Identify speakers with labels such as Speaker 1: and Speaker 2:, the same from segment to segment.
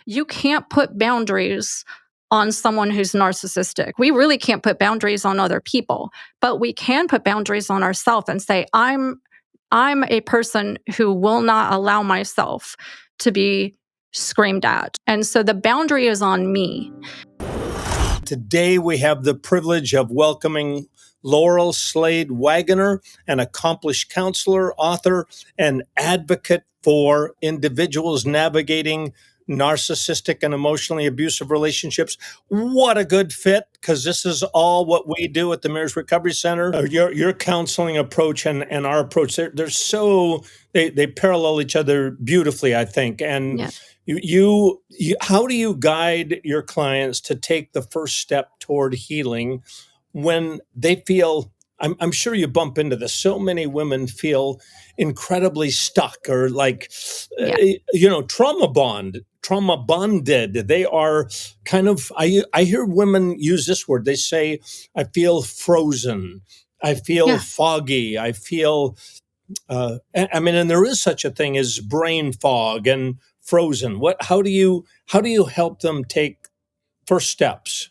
Speaker 1: you can't put boundaries on someone who's narcissistic. We really can't put boundaries on other people, but we can put boundaries on ourselves and say, I'm a person who will not allow myself to be screamed at. And so the boundary is on me.
Speaker 2: Today, we have the privilege of welcoming Laurel Slade-Waggoner, an accomplished counselor, author, and advocate for individuals navigating narcissistic and emotionally abusive relationships. What a good fit, because this is all what we do at the Marriage Recovery Center. Your counseling approach and our approach, they parallel each other beautifully, I think. And
Speaker 1: Yeah.
Speaker 2: How do you guide your clients to take the first step toward healing when they feel, I'm sure you bump into this, so many women feel incredibly stuck or like,
Speaker 1: Yeah.
Speaker 2: trauma bonded. They are kind of, I hear women use this word. They say, I feel frozen. I feel
Speaker 1: Yeah.
Speaker 2: foggy. I feel, and there is such a thing as brain fog and frozen. How do you help them take first steps?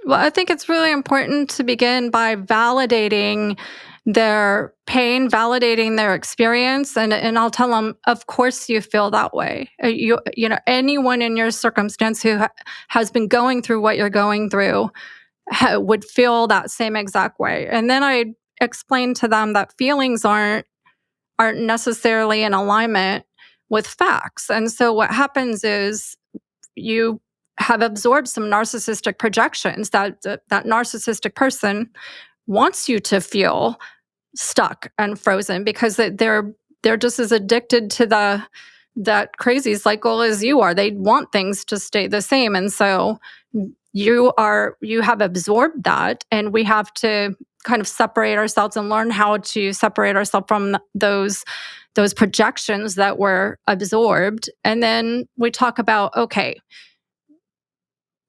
Speaker 1: Well, I think it's really important to begin by validating their pain, validating their experience, and I'll tell them, of course you feel that way. You know, anyone in your circumstance who has been going through what you're going through would feel that same exact way. And then I explain to them that feelings aren't necessarily in alignment with facts. And so what happens is you have absorbed some narcissistic projections that narcissistic person wants you to feel stuck and frozen because they're just as addicted to that crazy cycle as you are. They want things to stay the same. And so you have absorbed that, and we have to kind of separate ourselves and learn how to separate ourselves from those projections that were absorbed. And then we talk about, okay,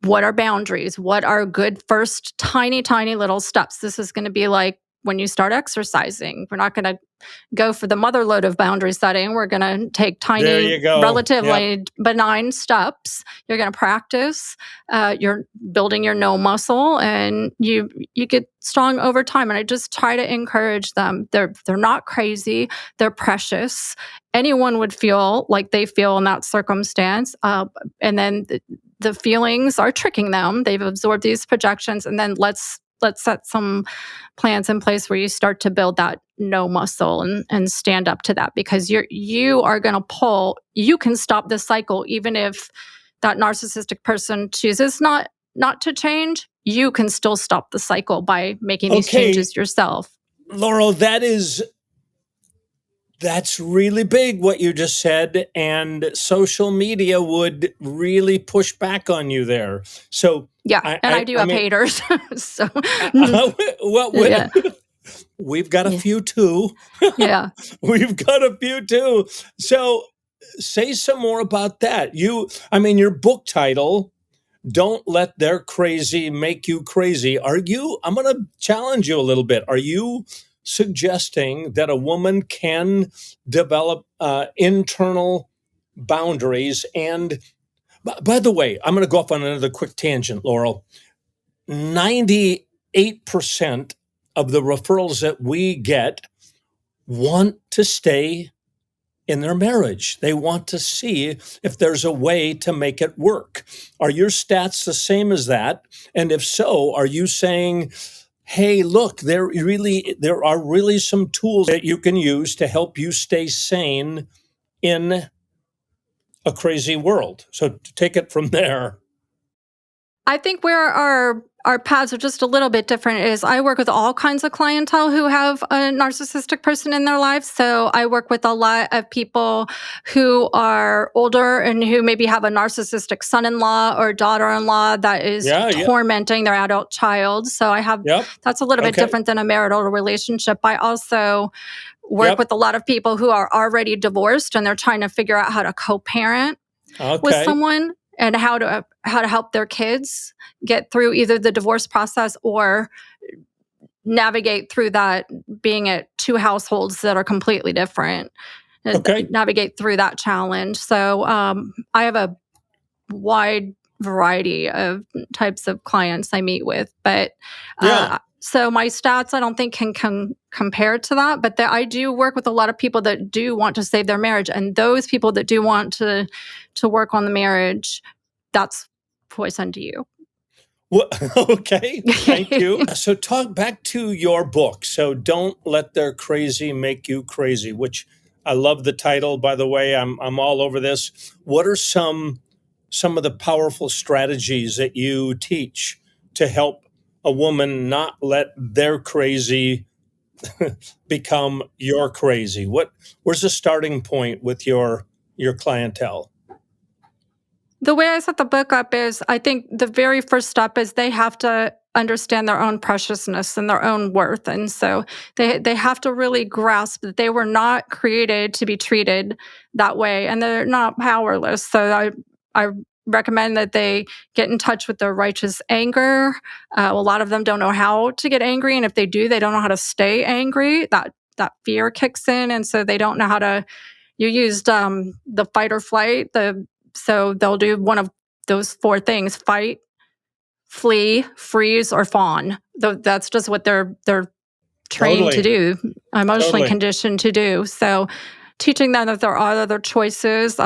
Speaker 1: what are boundaries? What are good first tiny, tiny little steps? This is going to be like when you start exercising. We're not going to go for the mother load of boundary setting. We're going to take
Speaker 2: There
Speaker 1: tiny,
Speaker 2: you go.
Speaker 1: relatively benign steps. You're going to practice. You're building your no muscle, and you get strong over time. And I just try to encourage them. They're not crazy. They're precious. Anyone would feel like they feel in that circumstance. And then the feelings are tricking them. They've absorbed these projections, and then let's set some plans in place where you start to build that no muscle and stand up to that, because you are going to pull. You can stop this cycle even if that narcissistic person chooses not to change. You can still stop the cycle by making these changes yourself.
Speaker 2: Laurel, that's really big what you just said, and social media would really push back on you there. So
Speaker 1: yeah, I do have haters. So
Speaker 2: yeah. We've got a few too.
Speaker 1: Yeah,
Speaker 2: we've got a few too. So say some more about that. Your book title, "Don't Let Their Crazy Make You Crazy." I'm going to challenge you a little bit. Are you suggesting that a woman can develop internal boundaries? And by the way, I'm going to go off on another quick tangent, Laurel. 98% of the referrals that we get want to stay in their marriage. They want to see if there's a way to make it work. Are your stats the same as that? And if so, are you saying, hey, look, there are really some tools that you can use to help you stay sane in a crazy world? So take it from there.
Speaker 1: I think where our paths are just a little bit different is I work with all kinds of clientele who have a narcissistic person in their lives. So I work with a lot of people who are older and who maybe have a narcissistic son-in-law or daughter-in-law that is tormenting their adult child. So I have that's a little bit different than a marital relationship. I also work with a lot of people who are already divorced and they're trying to figure out how to co-parent with someone, and how to help their kids get through either the divorce process or navigate through that being at two households that are completely different.
Speaker 2: Okay.
Speaker 1: navigate through that challenge. So I have a wide variety of types of clients I meet with, but
Speaker 2: Yeah.
Speaker 1: so my stats I don't think can compare to that. But I do work with a lot of people that do want to save their marriage, and those people that do want to work on the marriage, that's who I send to you.
Speaker 2: Well, okay. Thank you. So, talk back to your book. So, don't let their crazy make you crazy. Which I love the title. By the way, I'm all over this. What are some of the powerful strategies that you teach to help a woman not let their crazy become your crazy? Where's the starting point with your clientele?
Speaker 1: The way I set the book up is I think the very first step is they have to understand their own preciousness and their own worth. And so they have to really grasp that they were not created to be treated that way and they're not powerless. So I recommend that they get in touch with their righteous anger. A lot of them don't know how to get angry, and if they do, they don't know how to stay angry. That fear kicks in, and so they don't know how to. You used the fight or flight. So they'll do one of those four things: fight, flee, freeze, or fawn. That's just what they're trained to
Speaker 2: Totally.
Speaker 1: do, emotionally
Speaker 2: Totally.
Speaker 1: conditioned to do. So teaching them that there are other choices.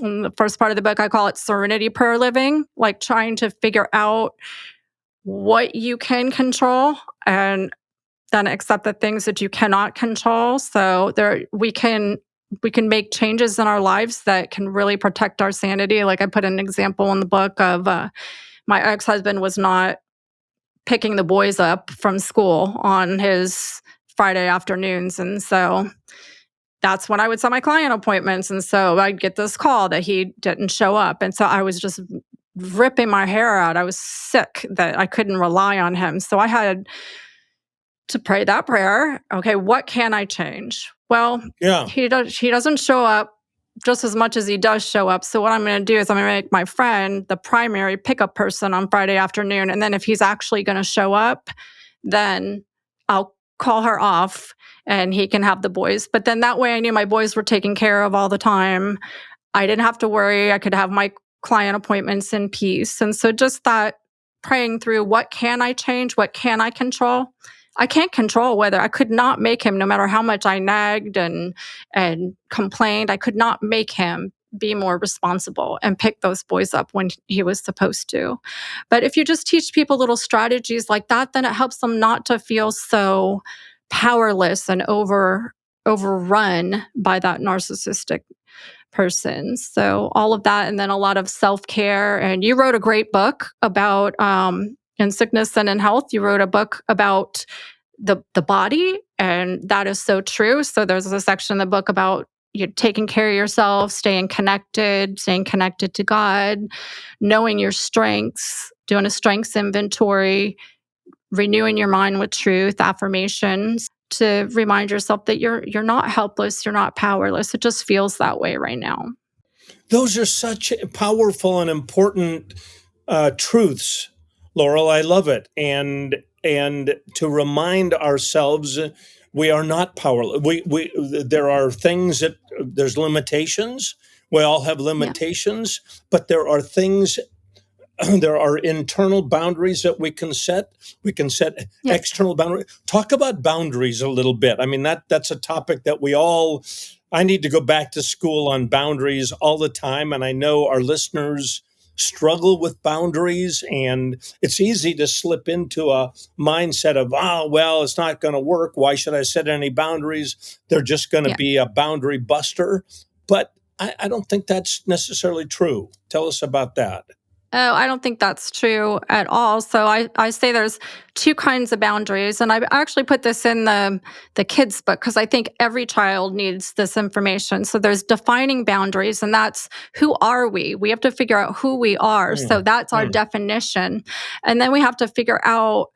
Speaker 1: In the first part of the book, I call it serenity prayer living, like trying to figure out what you can control and then accept the things that you cannot control. So we can make changes in our lives that can really protect our sanity. Like I put an example in the book of my ex-husband was not picking the boys up from school on his Friday afternoons. And so that's when I would set my client appointments. And so I'd get this call that he didn't show up. And so I was just ripping my hair out. I was sick that I couldn't rely on him. So I had to pray that prayer. Okay, what can I change? Well,
Speaker 2: Yeah.
Speaker 1: he doesn't show up just as much as he does show up. So what I'm going to do is I'm going to make my friend the primary pickup person on Friday afternoon, and then if he's actually going to show up, then I'll call her off and he can have the boys. But then that way I knew my boys were taken care of all the time. I didn't have to worry. I could have my client appointments in peace. And so just that praying through, what can I change? What can I control? I can't control whether I could not make him, no matter how much I nagged and complained, I could not make him be more responsible and pick those boys up when he was supposed to. But if you just teach people little strategies like that, then it helps them not to feel so powerless and overrun by that narcissistic person. So all of that, and then a lot of self-care. And you wrote a great book about in sickness and in health. You wrote a book about the body, and that is so true. So there's a section in the book about you taking care of yourself, staying connected to God, knowing your strengths, doing a strengths inventory, renewing your mind with truth, affirmations to remind yourself that you're not helpless, you're not powerless. It just feels that way right now.
Speaker 2: Those are such powerful and important truths, Laurel. I love it, and to remind ourselves we are not powerless. We there are things that there's limitations. We all have
Speaker 1: Yeah.
Speaker 2: limitations, but there are things there are internal boundaries that we can set. We can set
Speaker 1: Yes.
Speaker 2: external boundaries. Talk about boundaries a little bit. I mean, that's a topic that we all, I need to go back to school on boundaries all the time. And I know our listeners struggle with boundaries, and it's easy to slip into a mindset of, oh, well, it's not going to work. Why should I set any boundaries? They're just going to
Speaker 1: Yeah.
Speaker 2: be a boundary buster. But I don't think that's necessarily true. Tell us about that.
Speaker 1: Oh, I don't think that's true at all. So I say there's two kinds of boundaries. And I actually put this in the kids' book because I think every child needs this information. So there's defining boundaries, and that's who are we? We have to figure out who we are. So
Speaker 2: Mm,
Speaker 1: that's our
Speaker 2: mm.
Speaker 1: definition. And then we have to figure out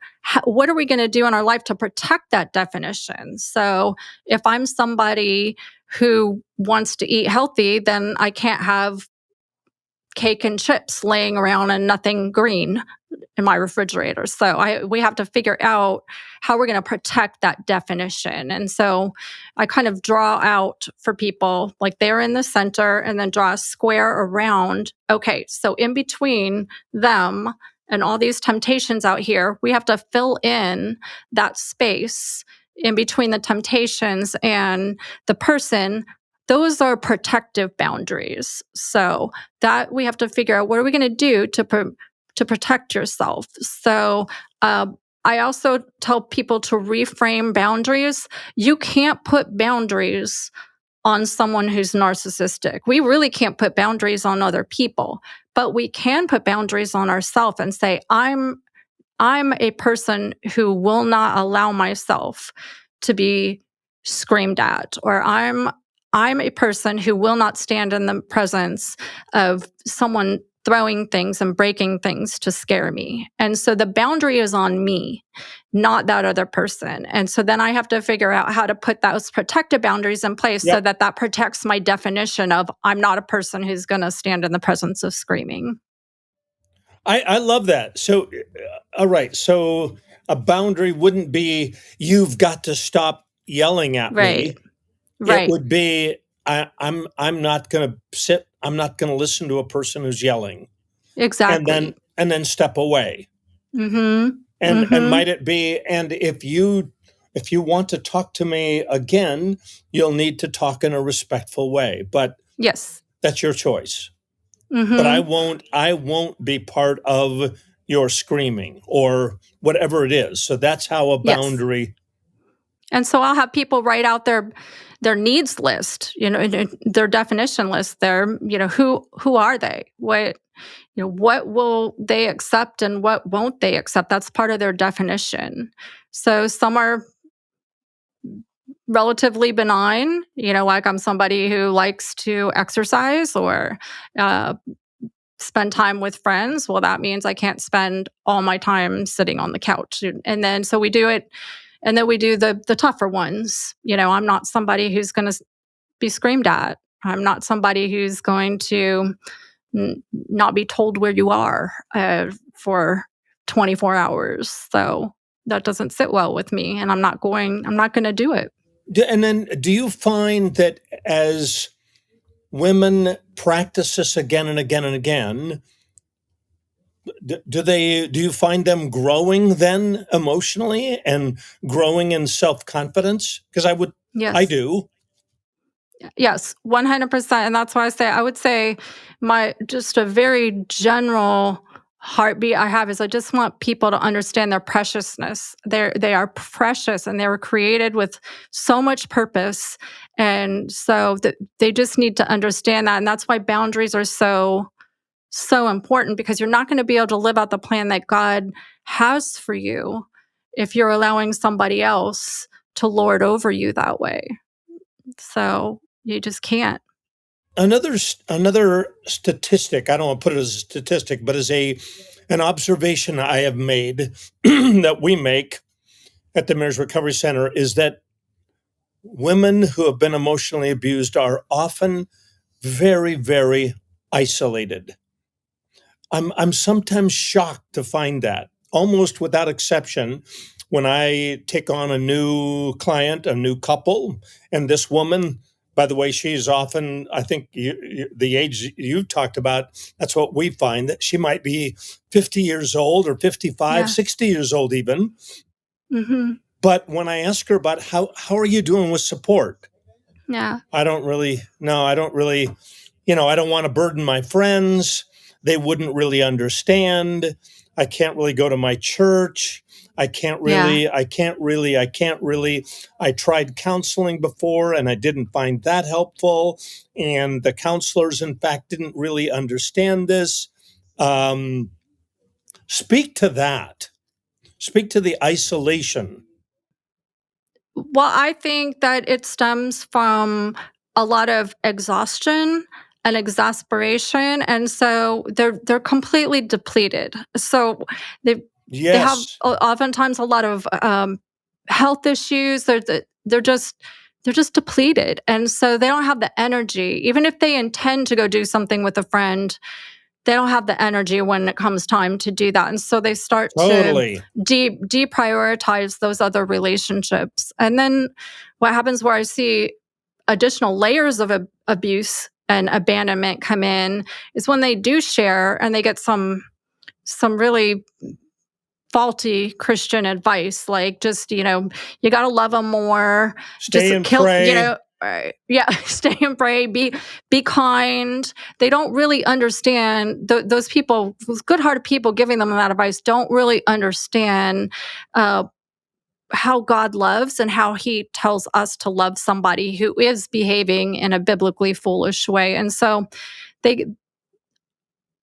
Speaker 1: what are we going to do in our life to protect that definition. So if I'm somebody who wants to eat healthy, then I can't have cake and chips laying around and nothing green in my refrigerator. So we have to figure out how we're going to protect that definition. And so I kind of draw out for people like they're in the center and then draw a square around. Okay, so in between them and all these temptations out here, we have to fill in that space in between the temptations and the person. Those are protective boundaries. So that we have to figure out what are we going to do to protect yourself. So I also tell people to reframe boundaries. You can't put boundaries on someone who's narcissistic. We really can't put boundaries on other people, but we can put boundaries on ourselves and say, I'm a person who will not allow myself to be screamed at, or I'm a person who will not stand in the presence of someone throwing things and breaking things to scare me. And so the boundary is on me, not that other person. And so then I have to figure out how to put those protective boundaries in place so
Speaker 2: Yep.
Speaker 1: that that protects my definition of I'm not a person who's going to stand in the presence of screaming.
Speaker 2: I love that. So, all right. So a boundary wouldn't be, you've got to stop yelling at
Speaker 1: Right.
Speaker 2: me. It
Speaker 1: Right.
Speaker 2: would be, I'm not going to sit. I'm not going to listen to a person who's yelling,
Speaker 1: Exactly.
Speaker 2: and then step away.
Speaker 1: Mhm.
Speaker 2: And might
Speaker 1: Mhm.
Speaker 2: it be, and if you want to talk to me again, you'll need to talk in a respectful way, but
Speaker 1: Yes.
Speaker 2: that's your choice. But
Speaker 1: Mhm.
Speaker 2: I won't be part of your screaming or whatever it is. So that's how a
Speaker 1: Yes.
Speaker 2: boundary.
Speaker 1: And so I'll have people write out their needs list, and their definition list. Who are they? What will they accept and what won't they accept? That's part of their definition. So some are relatively benign, like I'm somebody who likes to exercise or uh, spend time with friends. Well, that means I can't spend all my time sitting on the couch. And then so we do it, and then we do the tougher ones. I'm not somebody who's going to be screamed at. I'm not somebody who's going to not be told where you are for 24 hours. So that doesn't sit well with me, and I'm not going to do it.
Speaker 2: And then do you find that as women practice this again and again and again, do you find them growing then emotionally and growing in self-confidence? Because I
Speaker 1: Yes.
Speaker 2: do.
Speaker 1: Yes, 100%. And that's why I would say my just a very general heartbeat I have is I just want people to understand their preciousness. They are precious and they were created with so much purpose. And so that they just need to understand that. And that's why boundaries are so important, because you're not going to be able to live out the plan that God has for you if you're allowing somebody else to lord over you that way. So you just can't.
Speaker 2: Another statistic, I don't want to put it as a statistic, but as a an observation I have made that we make at the Marriage Recovery Center is that women who have been emotionally abused are often very, very isolated. I'm sometimes shocked to find that, almost without exception, when I take on a new client, a new couple, and this woman, by the way, she's often, I think the age you talked about, that's what we find, that she might be 50 years old or 55,
Speaker 1: Yeah.
Speaker 2: 60 years old even.
Speaker 1: Mhm.
Speaker 2: But when I ask her about how are you doing with support,
Speaker 1: Yeah.
Speaker 2: I don't really, no, I don't really, I don't want to burden my friends. They wouldn't really understand. I can't really go to my church.
Speaker 1: Yeah.
Speaker 2: I can't really. I tried counseling before and I didn't find that helpful. And the counselors, in fact, didn't really understand this. Um, Speak to that. Speak to the isolation.
Speaker 1: Well, I think that it stems from a lot of exhaustion and exasperation, and so they're completely depleted. So they they have
Speaker 2: Yes.
Speaker 1: oftentimes a lot of health issues. They're just depleted, and so they don't have the energy, even if they intend to go do something with a friend. they don't have the energy when it comes time to do that. And so they start to
Speaker 2: Totally.
Speaker 1: deprioritize those other relationships. And then what happens where I see additional layers of abuse and abandonment come in is when they do share and they get some really faulty Christian advice, like just, you got to love them more, just
Speaker 2: Stay and
Speaker 1: kill,
Speaker 2: pray.
Speaker 1: yeah, stay and pray, be kind. They don't really understand those people, those good-hearted people giving them that advice don't really understand uh, how God loves and how he tells us to love somebody who is behaving in a biblically foolish way. And so they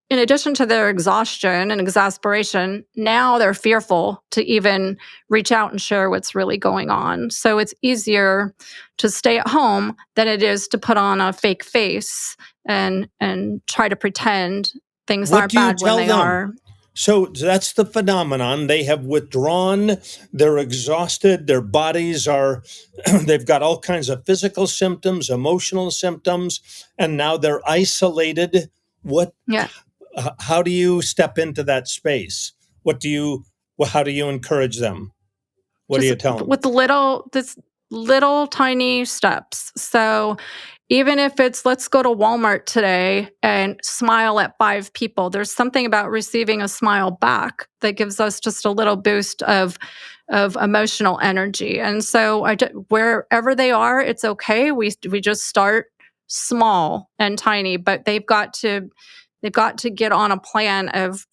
Speaker 1: in addition to their exhaustion and exasperation, now they're fearful to even reach out and share what's really going on. So it's easier to stay at home than it is to put on a fake face and try to pretend things
Speaker 2: What
Speaker 1: aren't
Speaker 2: do you
Speaker 1: bad when
Speaker 2: tell
Speaker 1: they
Speaker 2: them?
Speaker 1: are.
Speaker 2: So that's the phenomenon. They have withdrawn, they're exhausted, their bodies are, they've got all kinds of physical symptoms, emotional symptoms, and now they're isolated. What,
Speaker 1: Yeah.
Speaker 2: how do you step into that space? What do you, how do you encourage them? What do
Speaker 1: Just
Speaker 2: you tell them?
Speaker 1: with this little tiny steps. So even if it's let's go to Walmart today and smile at 5 people, there's something about receiving a smile back that gives us just a little boost of emotional energy. And so wherever they are, it's okay. We just start small and tiny, but they've got to get on a plan of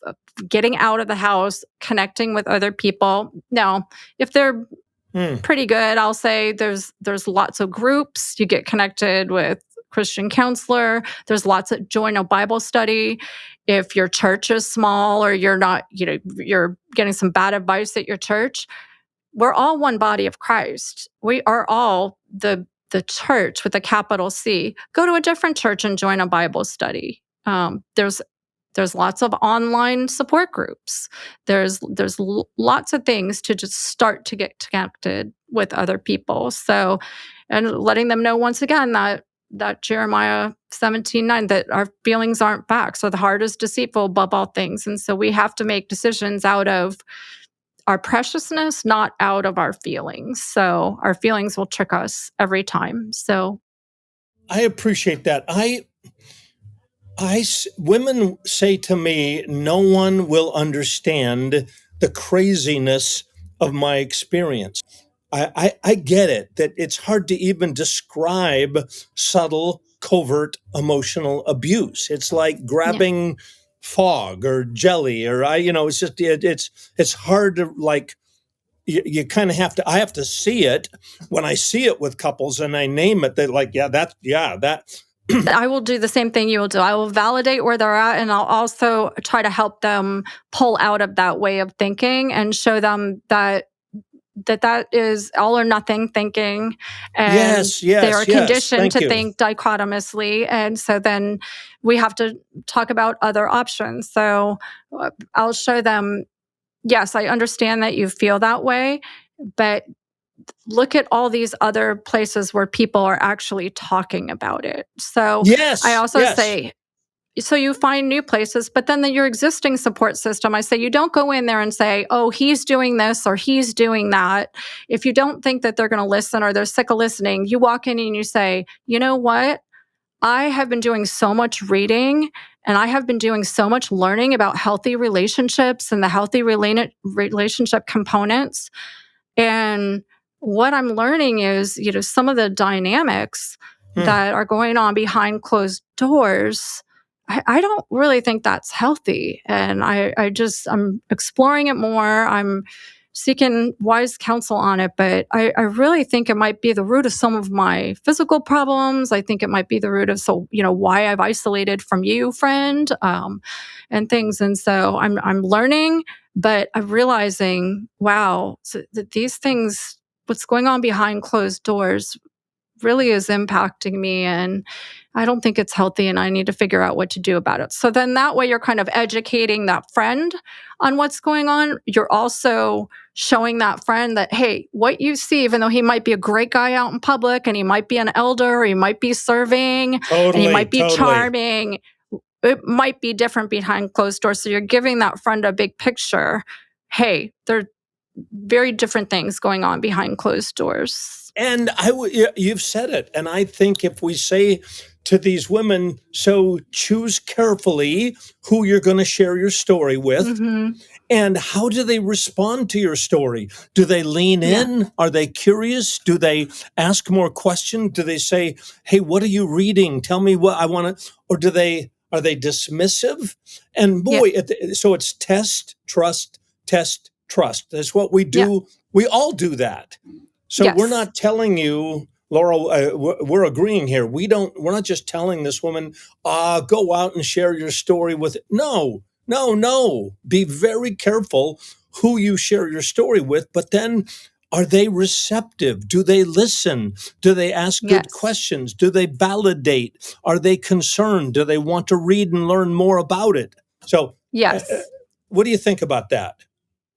Speaker 1: getting out of the house, connecting with other people. Now, if they're
Speaker 2: Hmm.
Speaker 1: pretty good, I'll say there's lots of groups. You get connected with Christian counselor. There's lots of join a Bible study. If your church is small or you're not, you're getting some bad advice at your church, we're all one body of Christ. We are all the church with a capital C. Go to a different church and join a Bible study. There's lots of online support groups. There's lots of things to just start to get connected with other people. So, and letting them know once again that Jeremiah 17:9, that our feelings aren't facts. So the heart is deceitful above all things. And so we have to make decisions out of our preciousness, not out of our feelings. So our feelings will trick us every time. So
Speaker 2: I appreciate that. Women say to me, no one will understand the craziness of my experience. I get it that it's hard to even describe subtle, covert emotional abuse. It's like
Speaker 1: yeah.
Speaker 2: grabbing fog or jelly, or it's just it's hard to like. You kind of have to. I have to see it. When I see it with couples and I name it, they're like, yeah, that.
Speaker 1: I will do the same thing you will do. I will validate where they're at, and I'll also try to help them pull out of that way of thinking and show them that is all or nothing thinking, and
Speaker 2: Yes,
Speaker 1: they are
Speaker 2: yes, yes.
Speaker 1: conditioned
Speaker 2: Thank
Speaker 1: to
Speaker 2: you.
Speaker 1: think dichotomously. And so then we have to talk about other options. So I'll show them, yes, I understand that you feel that way, but look at all these other places where people are actually talking about it. So I
Speaker 2: Yes,
Speaker 1: also
Speaker 2: yes.
Speaker 1: say, so you find new places, but then your existing support system, I say you don't go in there and say, oh, he's doing this or he's doing that. If you don't think that they're going to listen or they're sick of listening, you walk in and you say, you know what? I have been doing so much reading and I have been doing so much learning about healthy relationships and the healthy relationship components. And what I'm learning is, some of the dynamics
Speaker 2: Hmm.
Speaker 1: that are going on behind closed doors. I don't really think that's healthy. And I'm exploring it more. I'm seeking wise counsel on it, but I really think it might be the root of some of my physical problems. I think it might be the root of, why I've isolated from you, friend, and things. And so I'm learning, but I'm realizing, wow, so that these things, what's going on behind closed doors really is impacting me. And I don't think it's healthy and I need to figure out what to do about it. So then that way you're kind of educating that friend on what's going on. You're also showing that friend that, hey, what you see, even though he might be a great guy out in public and he might be an elder, or he might be serving and he
Speaker 2: Totally,
Speaker 1: might be
Speaker 2: totally.
Speaker 1: charming, it might be different behind closed doors. So you're giving that friend a big picture. Hey, there are very different things going on behind closed doors.
Speaker 2: And you've said it. And I think if we say to these women, so choose carefully who you're going to share your story with.
Speaker 1: Hmm.
Speaker 2: And how do they respond to your story? Do they lean
Speaker 1: Yeah.
Speaker 2: in? Are they curious? Do they ask more questions? Do they say, "Hey, what are you reading? Tell me what I want to," or are they dismissive? And
Speaker 1: Yeah.
Speaker 2: boy, so it's test, trust, test, trust. That's what we
Speaker 1: Yeah.
Speaker 2: do. We all do that. So we're
Speaker 1: Yes.
Speaker 2: not telling you, Laurel, we're agreeing here. We're not just telling this woman, go out and share your story with. No, no, no. Be very careful who you share your story with, but then are they receptive? Do they listen? Do they ask good
Speaker 1: Yes.
Speaker 2: questions? Do they validate? Are they concerned? Do they want to read and learn more about it? So,
Speaker 1: Yes.
Speaker 2: what do you think about that?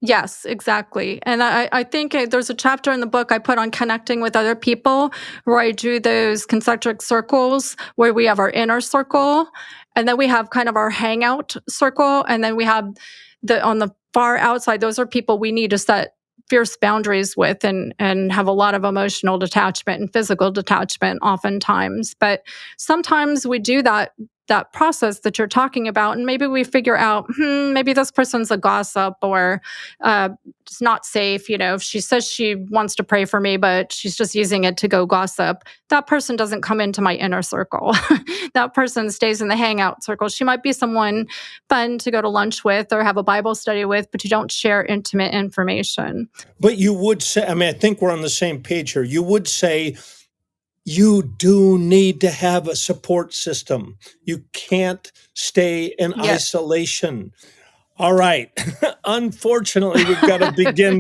Speaker 1: Yes, exactly. And I think there's a chapter in the book I put on connecting with other people where I drew those concentric circles where we have our inner circle and then we have kind of our hangout circle. And then we have on the far outside, those are people we need to set fierce boundaries with and have a lot of emotional detachment and physical detachment oftentimes. But sometimes we do that process that you're talking about and maybe we figure out maybe this person's a gossip or it's not safe. If she says she wants to pray for me but she's just using it to go gossip, that person doesn't come into my inner circle. That person stays in the hangout circle. She might be someone fun to go to lunch with or have a Bible study with, but you don't share intimate information.
Speaker 2: But you would say, I mean, I think we're on the same page here. You would say you do need to have a support system. You can't stay in
Speaker 1: Yes.
Speaker 2: isolation. All right. Unfortunately, we've got to begin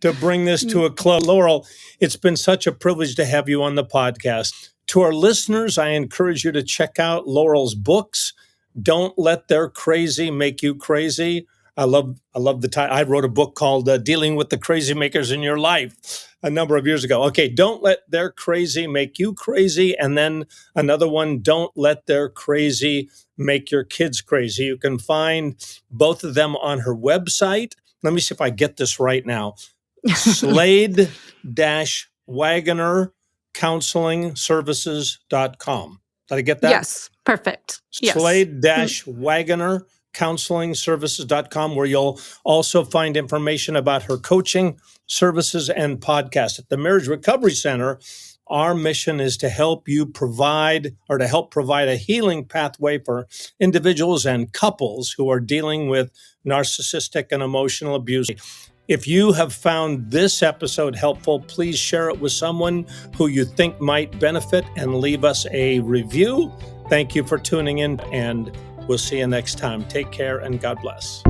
Speaker 2: to bring this to a close. Laurel, it's been such a privilege to have you on the podcast. To our listeners, I encourage you to check out Laurel's books. Don't Let Their Crazy Make You Crazy. I love the title. I wrote a book called Dealing with the Crazy Makers in Your Life a number of years ago. Okay, Don't Let Their Crazy Make You Crazy. And then another one, Don't Let Their Crazy Make Your Kids Crazy. You can find both of them on her website. Let me see if I get this right now. Slade-Waggoner Counseling Services.com. Did I get that?
Speaker 1: Yes, perfect. Yes.
Speaker 2: Slade-Waggoner Counseling Services.com, where you'll also find information about her coaching services and podcast. At the Marriage Recovery Center, our mission is to help provide a healing pathway for individuals and couples who are dealing with narcissistic and emotional abuse. If you have found this episode helpful, please share it with someone who you think might benefit and leave us a review. Thank you for tuning in, and we'll see you next time. Take care and God bless.